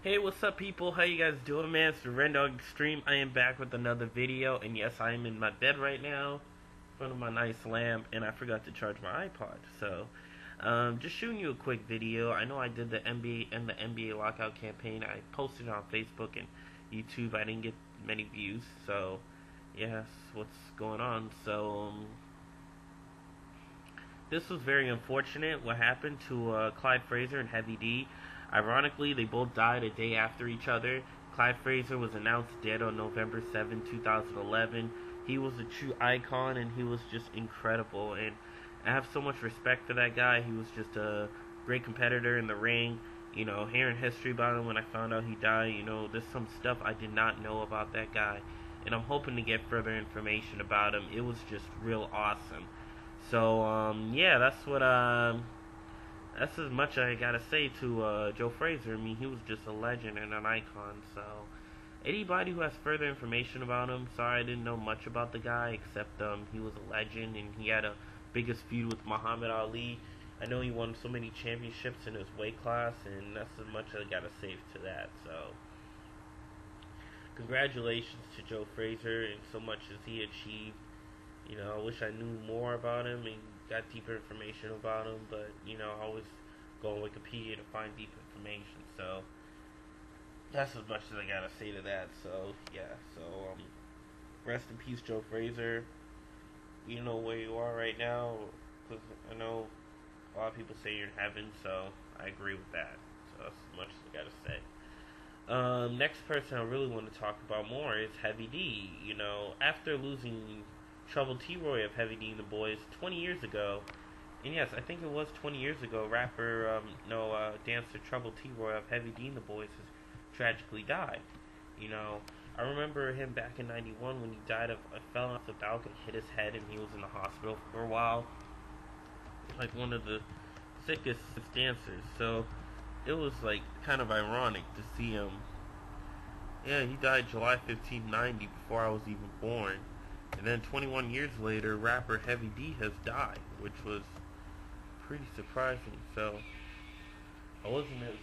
Hey, what's up, people? How you guys doing, man? It's the Red Dog Extreme. I am back with another video, and yes, I am in my bed right now, in front of my nice lamp, and I forgot to charge my iPod. So, just shooting you a quick video. I know I did the NBA and the NBA lockout campaign. I posted it on Facebook and YouTube. I didn't get many views, so yes, what's going on? This was very unfortunate. What happened to Clyde Fraizer and Heavy D? Ironically, they both died a day after each other. Clyde Fraizer was announced dead on November 7, 2011. He was a true icon, and he was just incredible. And I have so much respect for that guy. He was just a great competitor in the ring. You know, hearing history about him when I found out he died, there's some stuff I did not know about that guy. And I'm hoping to get further information about him. It was just real awesome. So, yeah, that's as much I gotta say to Joe Fraizer. I mean, he was just a legend and an icon. So, anybody who has further information about him, sorry I didn't know much about the guy, except he was a legend and he had a biggest feud with Muhammad Ali. I know he won so many championships in his weight class, and that's as much as I gotta say to that. So, congratulations to Joe Fraizer and so much as he achieved. I wish I knew more about him and got deeper information about him, but, I always go on Wikipedia to find deep information, so that's as much as I gotta say to that. So, yeah, rest in peace, Joe Fraizer. You know where you are right now, because I know a lot of people say you're in heaven, so I agree with that. So that's as much as I gotta say. Next person I really want to talk about more is Heavy D. After losing Trouble T-Roy of Heavy D and the Boys 20 years ago, and yes, I think it was 20 years ago, dancer Trouble T-Roy of Heavy D and the Boys has tragically died. I remember him back in '91 when he died fell off the balcony, hit his head, and he was in the hospital for a while. Like one of the sickest dancers. So it was like kind of ironic to see him. Yeah, he died July 15, 1990, before I was even born. And then 21 years later, rapper Heavy D has died, which was pretty surprising. So, I wasn't as...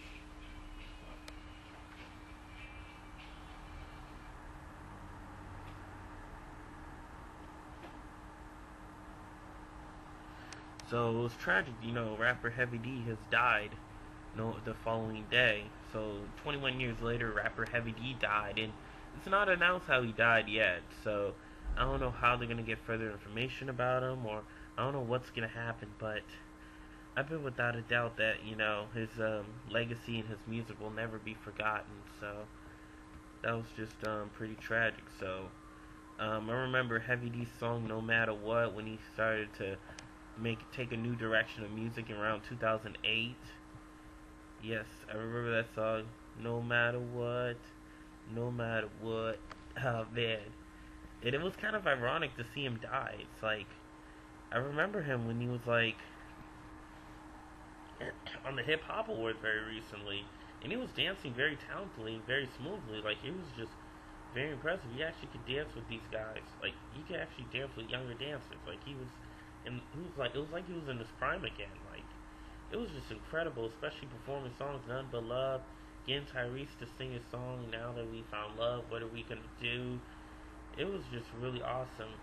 So, it was tragic, rapper Heavy D has died, the following day. So, 21 years later, rapper Heavy D died, and it's not announced how he died yet. So, I don't know how they're going to get further information about him, or I don't know what's going to happen, but I bet without a doubt that, his legacy and his music will never be forgotten. So, that was just pretty tragic. So, I remember Heavy D's song No Matter What when he started to take a new direction of music around 2008. Yes, I remember that song, No Matter What, No Matter What. Oh, man. And it was kind of ironic to see him die. It's like, I remember him when he was like on the Hip Hop Awards very recently, and he was dancing very talentedly and very smoothly. Like, it was just very impressive. He actually could dance with these guys. Like, he could actually dance with younger dancers. Like, it was like he was in his prime again. Like, it was just incredible, especially performing songs None But Love, getting Tyrese to sing his song Now That We Found Love, What Are We Gonna Do? It was just really awesome.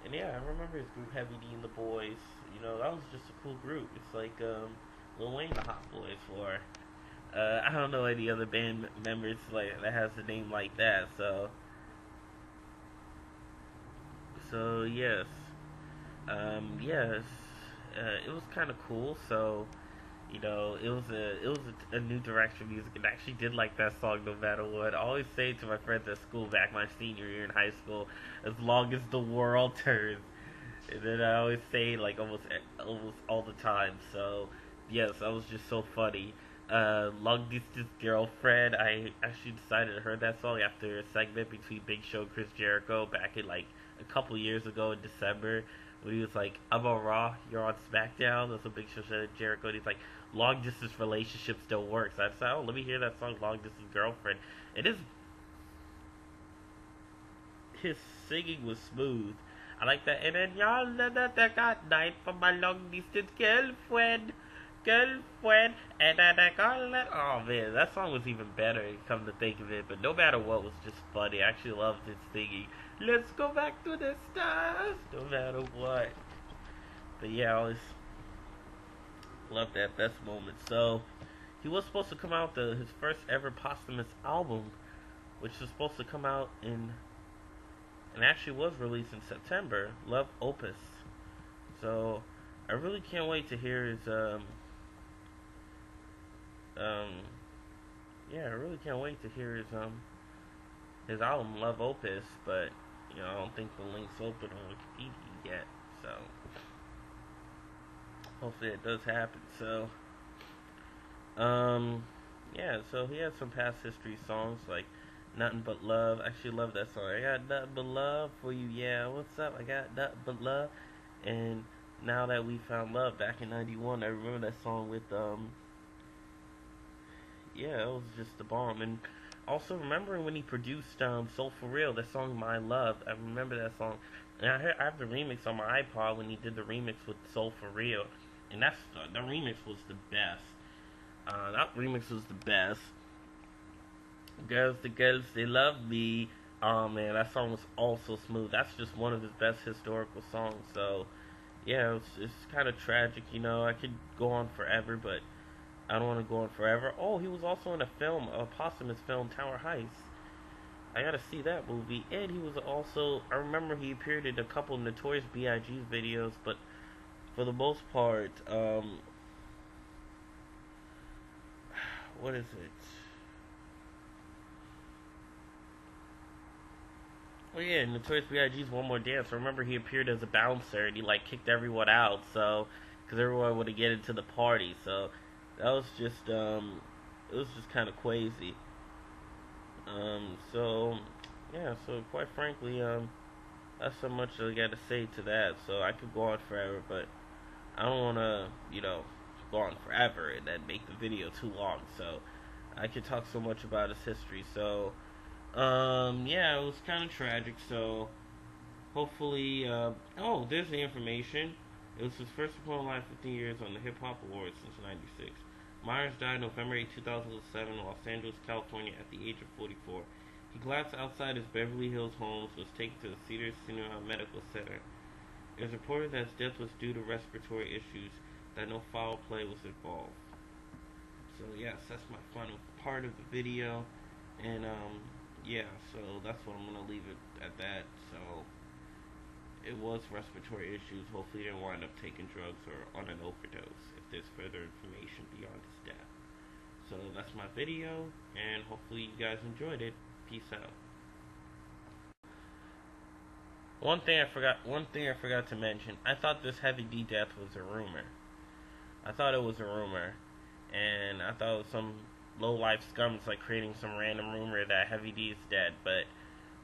And yeah, I remember his group Heavy D and the Boys. That was just a cool group. It's like Lil Wayne the Hot Boys, or I don't know any other band members like that has a name like that. So yes, yes, it was kind of cool. So it was a new direction of music, and I actually did like that song No Matter What. I always say to my friends at school back my senior year in high school, as long as the world turns. And then I always say like almost all the time. So yes, that was just so funny. Long Distance Girlfriend, I actually decided to heard that song after a segment between Big Show and Chris Jericho back in like a couple years ago in December, when he was like, I'm on Raw, you're on SmackDown. That's what Big Show said to Jericho, and he's like, long distance relationship still works. I said, oh, let me hear that song, Long Distance Girlfriend. And his singing was smooth. I like that. And then y'all let that got night for my long distance girlfriend. girlfriend, and I call it. Oh man, that song was even better. Come to think of it, but no matter what, was just funny. I actually loved his singing. Let's go back to the stars, no matter what. But yeah, I always loved that best moment. So he was supposed to come out his first ever posthumous album, which was supposed to come out in, and actually was released in September. Love Opus. So I really can't wait to hear um, yeah, I really can't wait to hear his album Love Opus. But I don't think the link's open on Wikipedia yet. So hopefully it does happen. So yeah, so he has some past history songs like Nothing But Love. I actually love that song. I got nothing but love for you, yeah. What's up? I got nothing but love. And Now That We Found Love back in '91. I remember that song with yeah, it was just the bomb. And also remembering when he produced Soul For Real, that song My Love. I remember that song. And I have the remix on my iPod when he did the remix with Soul For Real. And the remix was the best. That remix was the best. The girls, they love me. Oh man, that song was also smooth. That's just one of his best historical songs. So, yeah, it's kind of tragic, I could go on forever, but I don't want to go on forever. Oh, he was also in a posthumous film, Tower Heist. I gotta see that movie. And he was also, I remember he appeared in a couple of Notorious B.I.G.'s videos, but for the most part, what is it? Oh yeah, Notorious B.I.G.'s One More Dance. I remember he appeared as a bouncer and he kicked everyone out, so because everyone would get into the party. So that was just it was just kind of crazy. So yeah, so quite frankly, that's so much I got to say to that. So I could go on forever, but I don't want to, go on forever and then make the video too long. So I could talk so much about his history. So yeah, it was kind of tragic. So hopefully, oh, there's the information. It was his first performance live 15 years on the Hip Hop Awards since '96. Myers died November 8, 2007 in Los Angeles, California at the age of 44. He collapsed outside his Beverly Hills home, was taken to the Cedars-Sinai Medical Center. It was reported that his death was due to respiratory issues, that no foul play was involved. So yes, that's my final part of the video, and yeah, so that's what I'm gonna leave it at that. So it was respiratory issues. Hopefully, he didn't wind up taking drugs or on an overdose. If there's further information beyond his death, so that's my video, and hopefully you guys enjoyed it. Peace out. One thing I forgot to mention. I thought this Heavy D death was a rumor. I thought it was a rumor, and I thought it was some low life scums creating some random rumor that Heavy D is dead. But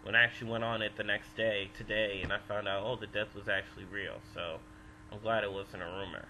when I actually went on it the next day, today, and I found out, oh, the death was actually real. So I'm glad it wasn't a rumor.